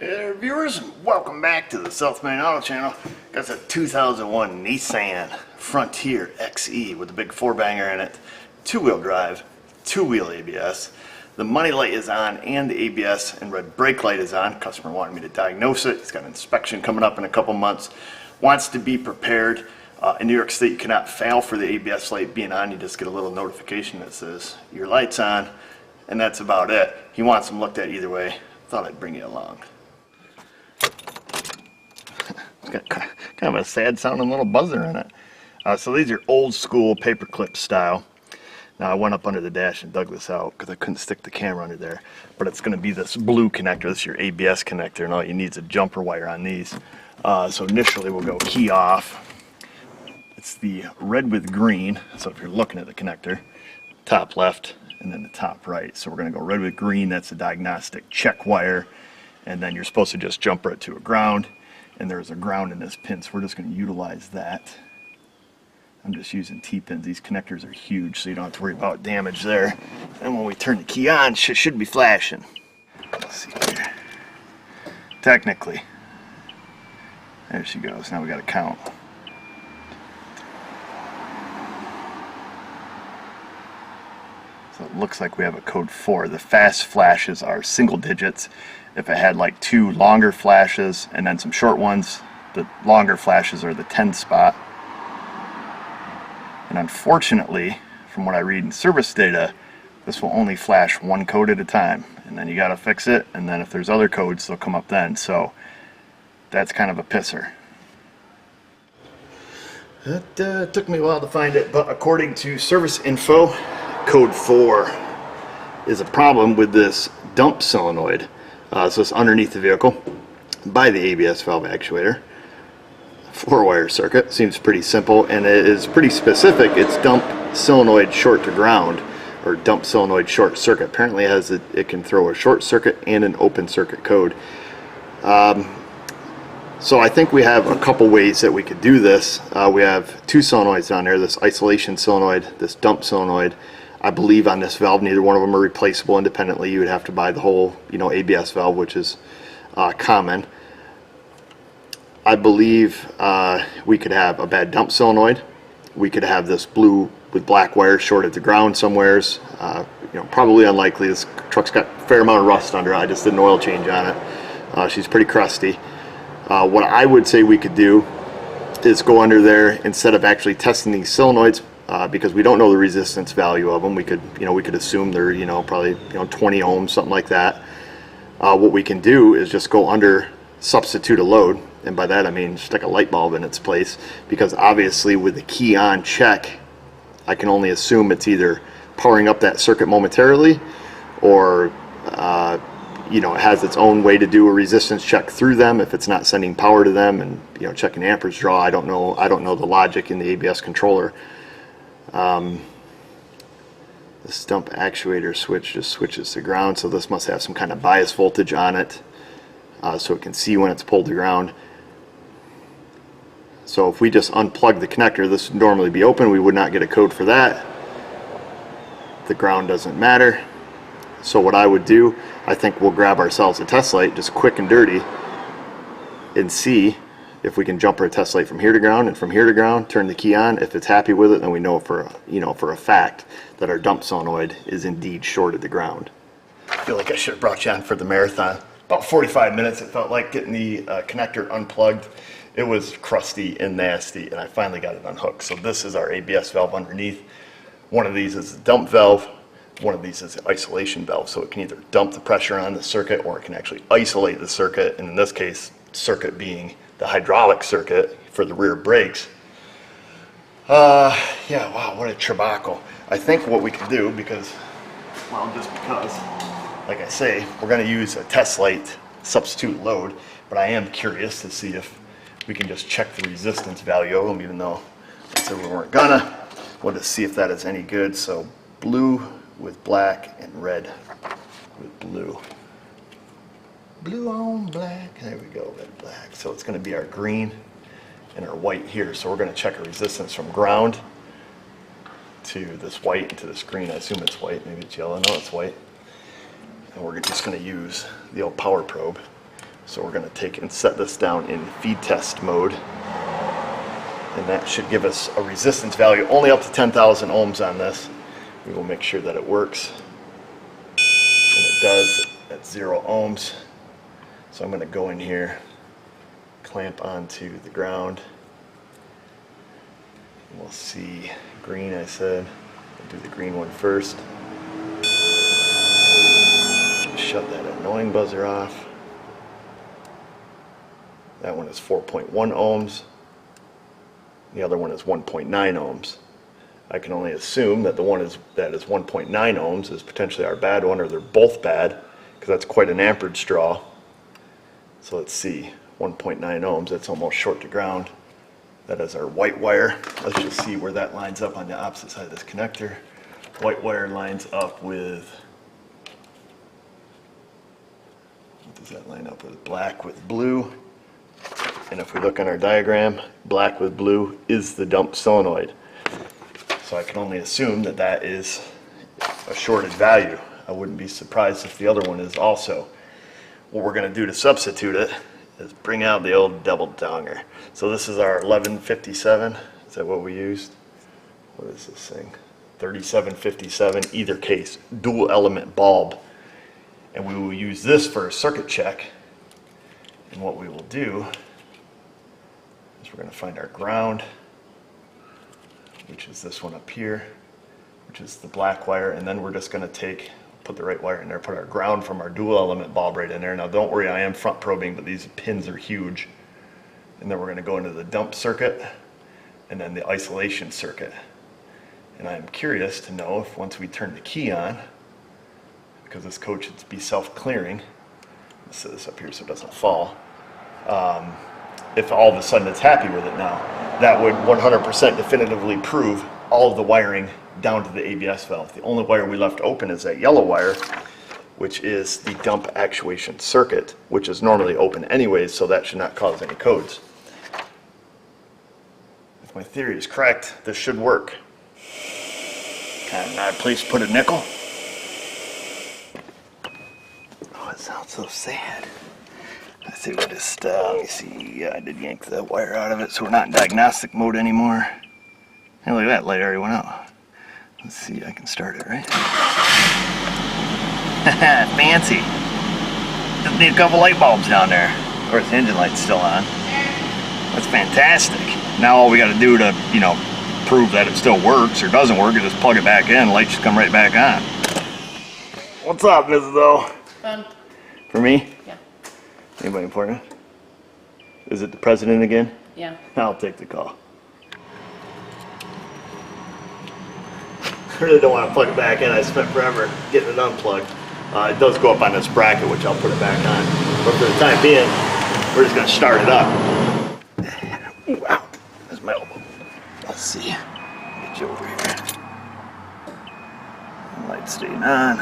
Hey there, viewers, welcome back to the South Main Auto Channel. Got a 2001 Nissan Frontier XE with a big 4-banger in it, 2-wheel drive, 2-wheel ABS. The money light is on and the ABS and red brake light is on. Customer wanted me to diagnose it. He's got an inspection coming up in a couple months. Wants to be prepared. In New York State, you cannot fail for the ABS light being on. You just get a little notification that says your light's on, and that's about it. He wants them looked at either way. Thought I'd bring you along. It's got kind of a sad sounding little buzzer in it. So these are old school paperclip style. Now I went up under the dash and dug this out because I couldn't stick the camera under there. But it's going to be this blue connector. This is your ABS connector, and all you need is a jumper wire on these. So initially we'll go key off. It's the red with green. So if you're looking at the connector, top left and then the top right. So we're going to go red with green. That's the diagnostic check wire. And then you're supposed to just jumper it to a ground. And there's a ground in this pin, so we're just going to utilize that. I'm just using T-pins. These connectors are huge, so you don't have to worry about damage there. And when we turn the key on, it should be flashing. Let's see here. Technically. There she goes. Now we got to count. So it looks like we have a code 4. The fast flashes are single digits. If it had like 2 longer flashes and then some short ones, the longer flashes are the 10 spot. And unfortunately, from what I read in service data, this will only flash 1 code at a time. And then you got to fix it, and then if there's other codes, they'll come up then. So that's kind of a pisser. It took me a while to find it, but according to service info, code 4 is a problem with this dump solenoid. So it's underneath the vehicle by the ABS valve actuator. 4-wire circuit, seems pretty simple, and it is pretty specific. It's dump solenoid short to ground, or dump solenoid short circuit. Apparently it can throw a short circuit and an open circuit code. So I think we have a couple ways that we could do this. We have 2 solenoids down there, this isolation solenoid, this dump solenoid. I believe on this valve, neither one of them are replaceable independently. You would have to buy the whole, ABS valve, which is common. I believe we could have a bad dump solenoid. We could have this blue with black wire short at the ground somewheres. Probably unlikely. This truck's got a fair amount of rust under it. I just did an oil change on it. She's pretty crusty. What I would say we could do is go under there instead of actually testing these solenoids. Because we don't know the resistance value of them. We could assume they're, probably 20 ohms, something like that. What we can do is just go under, substitute a load, and by that I mean stick a light bulb in its place. Because obviously with the key on check, I can only assume it's either powering up that circuit momentarily, or it has its own way to do a resistance check through them if it's not sending power to them, and checking amperage draw. I don't know the logic in the ABS controller. This dump actuator switch just switches to ground, so this must have some kind of bias voltage on it, so it can see when it's pulled to ground. So if we just unplug the connector, this would normally be open. We would not get a code for that. The ground doesn't matter. So what I would do, I think we'll grab ourselves a test light, just quick and dirty, and see if we can jumper a test light from here to ground and from here to ground, turn the key on. If it's happy with it, then we know for a fact that our dump solenoid is indeed short of the ground. I feel like I should have brought you on for the marathon. About 45 minutes it felt like getting the connector unplugged. It was crusty and nasty, and I finally got it unhooked. So this is our ABS valve underneath. One of these is the dump valve. One of these is the isolation valve, so it can either dump the pressure on the circuit or it can actually isolate the circuit, and in this case, circuit being the hydraulic circuit for the rear brakes. Yeah, wow, what a trabacle. I think what we can do, because, like I say, we're going to use a test light substitute load, but I am curious to see if we can just check the resistance value of them, even though I said we weren't gonna. We'll just see if that is any good. So blue with black and red with blue. Blue on black, there we go, red, black. So it's going to be our green and our white here. So we're going to check a resistance from ground to this white and to this green. I assume it's white, maybe it's yellow, no, it's white. And we're just going to use the old power probe So we're going to take and set this down in feed test mode. And that should give us a resistance value only up to 10,000 ohms on this. We will make sure that it works. And it does at 0 ohms. So I'm going to go in here, clamp onto the ground. We'll see green, I said. I'll do the green one first. Shut that annoying buzzer off. That one is 4.1 ohms. The other one is 1.9 ohms. I can only assume that the one that is 1.9 ohms is potentially our bad one, or they're both bad, because that's quite an amperage draw. So let's see, 1.9 ohms, that's almost short to ground. That is our white wire. Let's just see where that lines up on the opposite side of this connector. White wire lines up with, what does that line up with? Black with blue. And if we look on our diagram, black with blue is the dump solenoid. So I can only assume that that is a shorted value. I wouldn't be surprised if the other one is also. What we're going to do to substitute it is bring out the old double donger. So this is our 1157. Is that what we used? What is this thing? 3757, either case, dual element bulb. And we will use this for a circuit check. And what we will do is we're going to find our ground, which is this one up here, which is the black wire, and then we're just going to put the right wire in there, put our ground from our dual element bulb right in there. Now don't worry, I am front probing, but these pins are huge. And then we're going to go into the dump circuit and then the isolation circuit. And I'm curious to know if once we turn the key on, because this code should be self-clearing, let's set this up here so it doesn't fall, if all of a sudden it's happy with it now, that would 100% definitively prove all of the wiring down to the ABS valve. The only wire we left open is that yellow wire, which is the dump actuation circuit, which is normally open anyways, so that should not cause any codes. If my theory is correct, this should work. Kind of odd place to put a nickel. Oh, it sounds so sad. I see we're just, let me see, yeah, I did yank the wire out of it, so we're not in diagnostic mode anymore. Hey, look at that, light already went out. Let's see, I can start it, right? Fancy. Just need a couple light bulbs down there. Of course, the engine light's still on. That's fantastic. Now all we got to do to, you know, prove that it still works or doesn't work is just plug it back in, lights just come right back on. What's up, Mrs. O? Fun. For me? Yeah. Anybody important? Is it the president again? Yeah. I'll take the call. I really don't want to plug it back in. I spent forever getting it unplugged. It does go up on this bracket, which I'll put it back on. But for the time being, we're just going to start it up. Ooh, ow. That's my elbow. Let's see. Get you over here. Light staying on.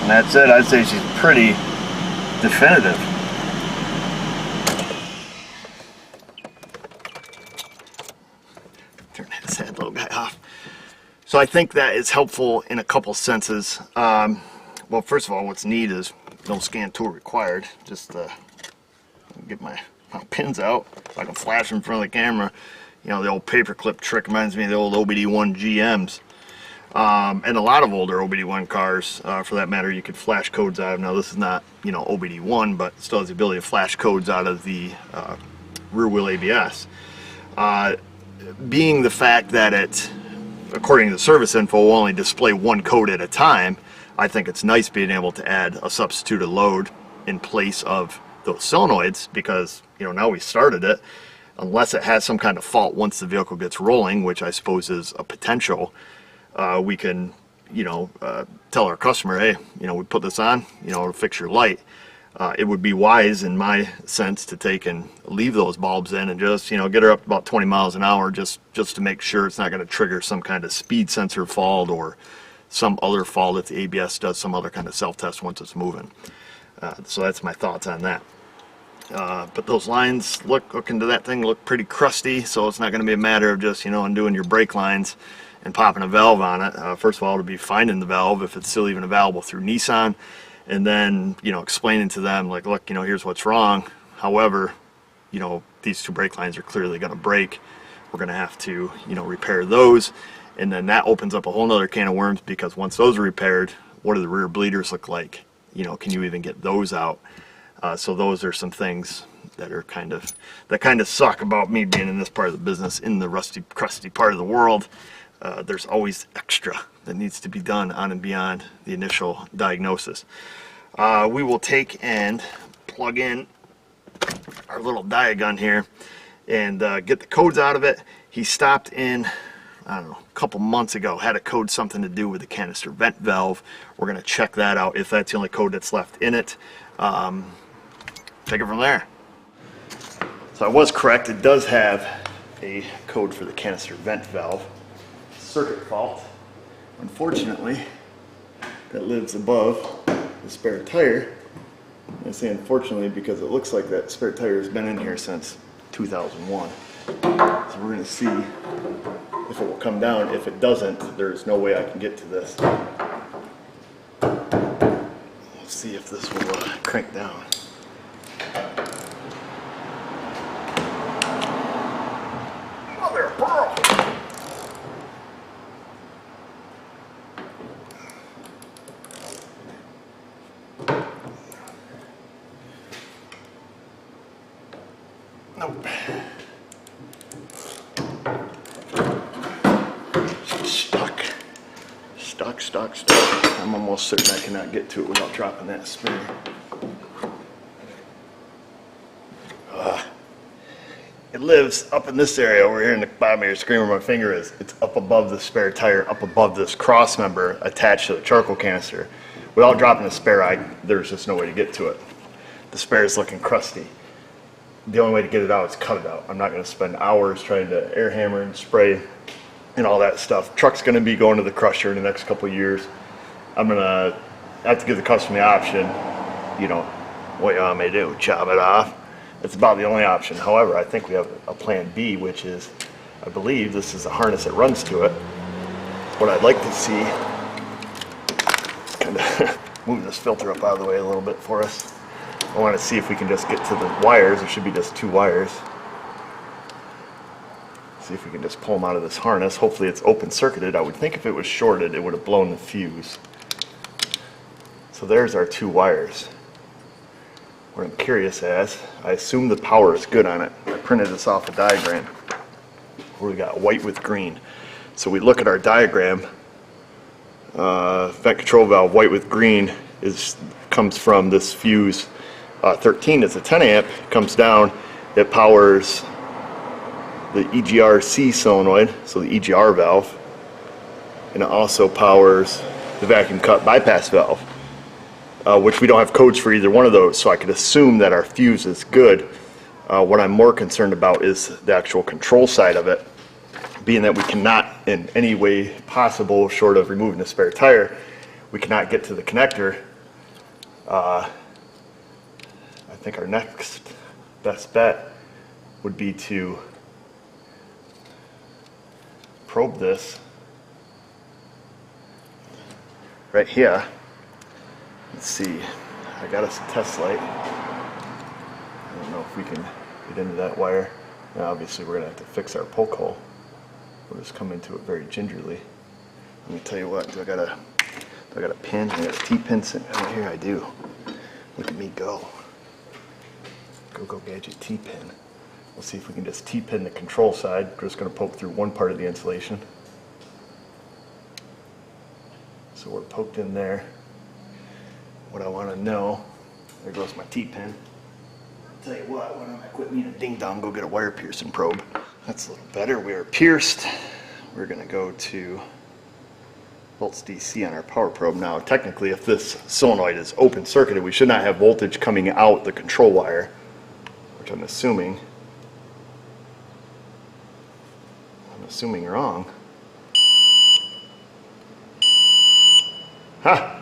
And that's it. I'd say she's pretty definitive. Turn that sad little guy off. So I think that is helpful in a couple senses. Well, first of all, what's neat is no scan tool required. Just get my pins out so I can flash them in front of the camera. You know, the old paperclip trick reminds me of the old OBD1 GMs. And a lot of older OBD1 cars, for that matter, you could flash codes out of. Now this is not, you know, OBD1, but still has the ability to flash codes out of the rear wheel ABS. Being the fact that it, according to the service info, will only display one code at a time, I think it's nice being able to add a substituted load in place of those solenoids, because, you know, now we started it, unless it has some kind of fault once the vehicle gets rolling, which I suppose is a potential. We can, you know, tell our customer, hey, you know, we put this on, you know, it'll fix your light. It would be wise, in my sense, to take and leave those bulbs in and just, you know, get her up to about 20 miles an hour just to make sure it's not going to trigger some kind of speed sensor fault or some other fault if the ABS does some other kind of self-test once it's moving. So that's my thoughts on that. But those lines, look into that thing, look pretty crusty, so it's not going to be a matter of just, you know, undoing your brake lines and popping a valve on it. First of all, to be finding the valve if it's still even available through Nissan, and then, you know, explaining to them, like, look, you know, here's what's wrong. However, you know, these two brake lines are clearly going to break. We're going to have to, you know, repair those. And then that opens up a whole nother can of worms, because once those are repaired, what do the rear bleeders look like? You know, can you even get those out? So those are some things that are kind of suck about me being in this part of the business, in the rusty, crusty part of the world. There's always extra that needs to be done on and beyond the initial diagnosis. We will take and plug in our little diagun here and get the codes out of it. He stopped in, I don't know, a couple months ago, had a code something to do with the canister vent valve. We're going to check that out if that's the only code that's left in it. Take it from there. So I was correct, it does have a code for the canister vent valve. Circuit fault, unfortunately, that lives above the spare tire. I say unfortunately because it looks like that spare tire has been in here since 2001. So we're going to see if it will come down. If it doesn't, there's no way I can get to this. Let's see if this will crank down. Mother of pearl! Nope. Stuck. I'm almost certain I cannot get to it without dropping that spare. It lives up in this area over here in the bottom of your screen where my finger is. It's up above the spare tire, up above this cross member attached to the charcoal canister. Without dropping the spare, there's just no way to get to it. The spare is looking crusty. The only way to get it out is cut it out. I'm not going to spend hours trying to air hammer and spray and all that stuff. Truck's going to be going to the crusher in the next couple of years. I'm going to have to give the customer the option, you know, what you want me to do, chop it off. It's about the only option. However, I think we have a plan B, which is, I believe this is a harness that runs to it. What I'd like to see, kind of move this filter up out of the way a little bit for us. I want to see if we can just get to the wires. There should be just two wires. See if we can just pull them out of this harness. Hopefully it's open circuited. I would think if it was shorted, it would have blown the fuse. So there's our two wires. What I'm curious as, I assume the power is good on it. I printed this off a diagram where we got white with green. So we look at our diagram, vent control valve, white with green comes from this fuse 13. It's a 10 amp, comes down, it powers the EGR-C solenoid, so the EGR valve, and it also powers the vacuum cut bypass valve, which we don't have codes for either one of those, so I could assume that our fuse is good. What I'm more concerned about is the actual control side of it, being that we cannot in any way possible, short of removing the spare tire, we cannot get to the connector. I think our next best bet would be to probe this right here. Let's see, I got us a test light. I don't know if we can get into that wire. Now obviously we're gonna have to fix our poke hole. We'll just come into it very gingerly. Let me tell you what, do I got a pin? I got a T-pin sitting right here. I do. Look at me go. Go gadget T-pin. We'll see if we can just T-pin the control side. We're just going to poke through one part of the insulation. So we're poked in there. What I want to know, there goes my T-pin. I'll tell you what, why don't I quit being a ding-dong, go get a wire piercing probe. That's a little better. We are pierced. We're going to go to volts DC on our power probe. Now technically if this solenoid is open circuited, we should not have voltage coming out the control wire, which I'm assuming wrong. Ha!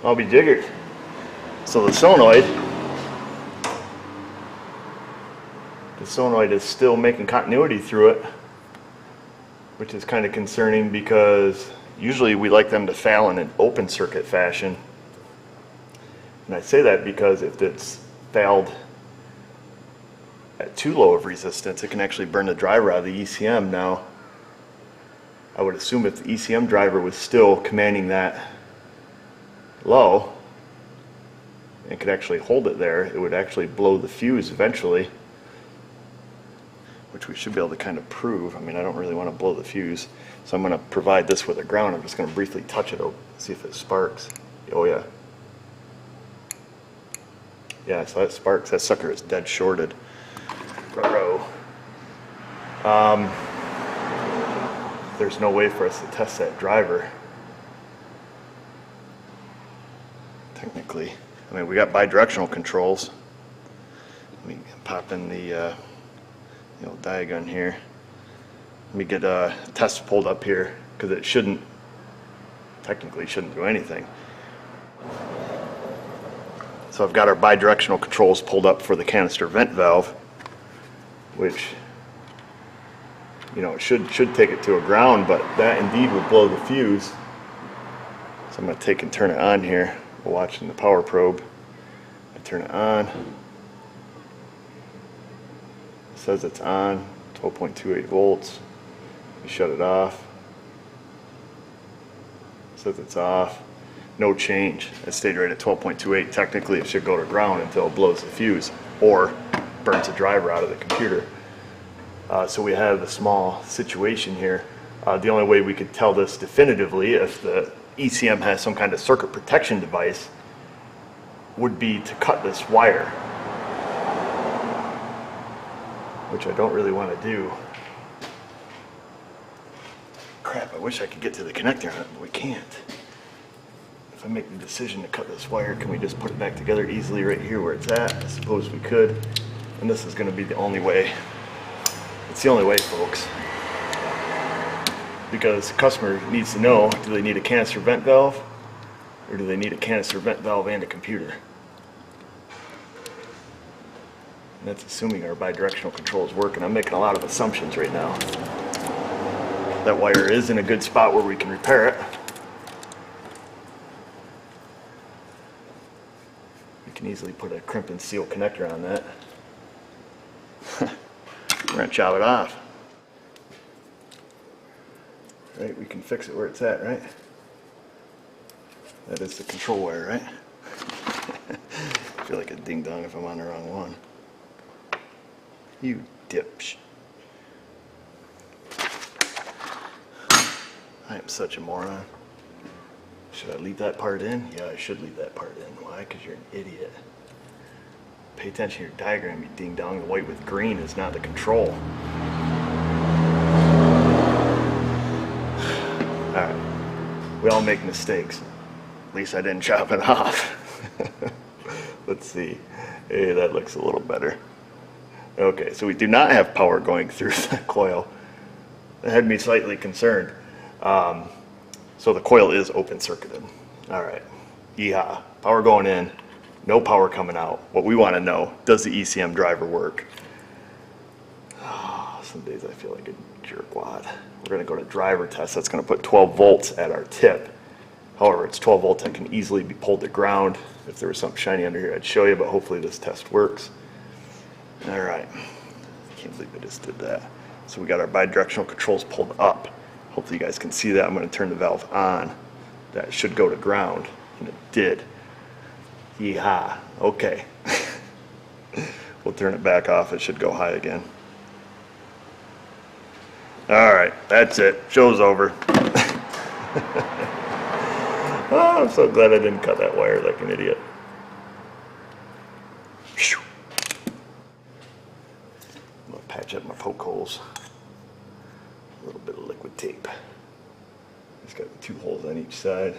I'll be jiggered. So the solenoid is still making continuity through it. which is kind of concerning because usually we like them to fail in an open circuit fashion. And I say that because if it's failed at too low of resistance, it can actually burn the driver out of the ECM. Now, I would assume if the ECM driver was still commanding that low and could actually hold it there, it would actually blow the fuse eventually, which we should be able to kind of prove. I mean, I don't really want to blow the fuse, so I'm going to provide this with a ground. I'm just going to briefly touch it, see if it sparks. Oh yeah. Yeah, so that sparks. That sucker is dead shorted. There's no way for us to test that driver. Technically. I mean, we got bidirectional controls. Let me pop in the diagon here. Let me get a test pulled up here, because it technically shouldn't do anything. So I've got our bidirectional controls pulled up for the canister vent valve, which, it should take it to a ground, but that indeed would blow the fuse. So I'm going to take and turn it on here. We're watching the power probe. I turn it on. It says it's on, 12.28 volts. You shut it off. It says it's off. No change. It stayed right at 12.28. Technically, it should go to ground until it blows the fuse or burns the driver out of the computer. So we have a small situation here. The only way we could tell this definitively, if the ECM has some kind of circuit protection device, would be to cut this wire, which I don't really want to do. Crap, I wish I could get to the connector on it, but we can't. If I make the decision to cut this wire, can we just put it back together easily right here where it's at? I suppose we could. And this is going to be the only way. It's the only way, folks. Because the customer needs to know, do they need a canister vent valve? Or do they need a canister vent valve and a computer? And that's assuming our bidirectional controls work, and I'm making a lot of assumptions right now. That wire is in a good spot where we can repair it. We can easily put a crimp and seal connector on that. We're going to chop it off. Right, we can fix it where it's at, right? That is the control wire, right? I feel like a ding-dong if I'm on the wrong one. You dipsh. I am such a moron. Should I leave that part in? Yeah, I should leave that part in. Why? Because you're an idiot. Pay attention to your diagram, you ding-dong. The white with green is not the control. Alright. We all make mistakes. At least I didn't chop it off. Let's see. Hey, that looks a little better. Okay, so we do not have power going through the coil. That had me slightly concerned. So the coil is open circuited. Alright. Yeehaw. Power going in. No power coming out. What we want to know, does the ECM driver work? Oh, some days I feel like a jerkwad. We're going to go to driver test. That's going to put 12 volts at our tip. However, it's 12 volts that can easily be pulled to ground. If there was something shiny under here, I'd show you, but hopefully this test works. All right. I can't believe I just did that. So we got our bidirectional controls pulled up. Hopefully you guys can see that. I'm going to turn the valve on. That should go to ground, and it did. Yeehaw. Okay. We'll turn it back off. It should go high again. All right, that's it. Show's over. Oh, I'm so glad I didn't cut that wire like an idiot. I'm going to patch up my poke holes. A little bit of liquid tape. It's got 2 holes on each side.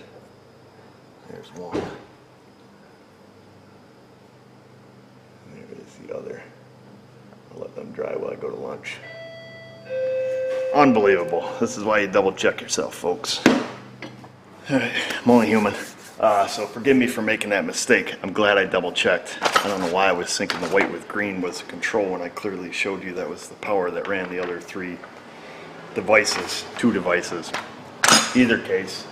There's one. And there is the other. I'll let them dry while I go to lunch. Unbelievable. This is why you double check yourself, folks. Alright, I'm only human. So forgive me for making that mistake. I'm glad I double checked. I don't know why I was thinking the white with green was the control when I clearly showed you that was the power that ran the other 3 devices, two devices. Either case,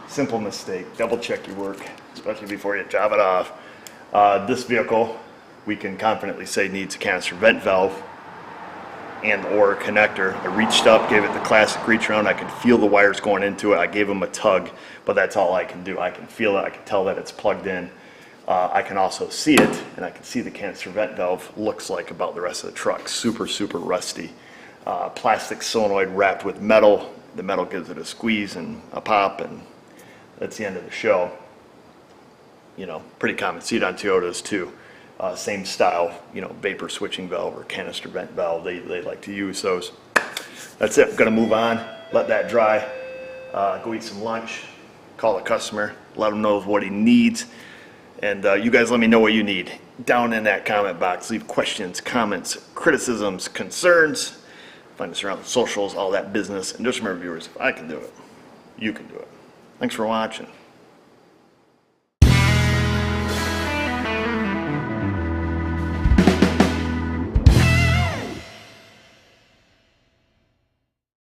simple mistake, double check your work, especially before you drop it off. This vehicle, we can confidently say needs a canister vent valve and or a connector. I reached up, gave it the classic reach around. I could feel the wires going into it. I gave them a tug, but that's all I can do. I can feel it, I can tell that it's plugged in. I can also see it, and I can see the canister vent valve looks like about the rest of the truck. Super, super rusty. Plastic solenoid wrapped with metal. The metal gives it a squeeze and a pop, and that's the end of the show. You know, pretty common. See it on Toyotas too. Same style, you know, vapor switching valve or canister vent valve. They like to use those. That's it. I'm gonna move on. Let that dry. Go eat some lunch. Call the customer. Let him know what he needs. And you guys let me know what you need down in that comment box. Leave questions, comments, criticisms, concerns. Find us around the socials, all that business. And just remember, viewers, if I can do it, you can do it. Thanks for watching.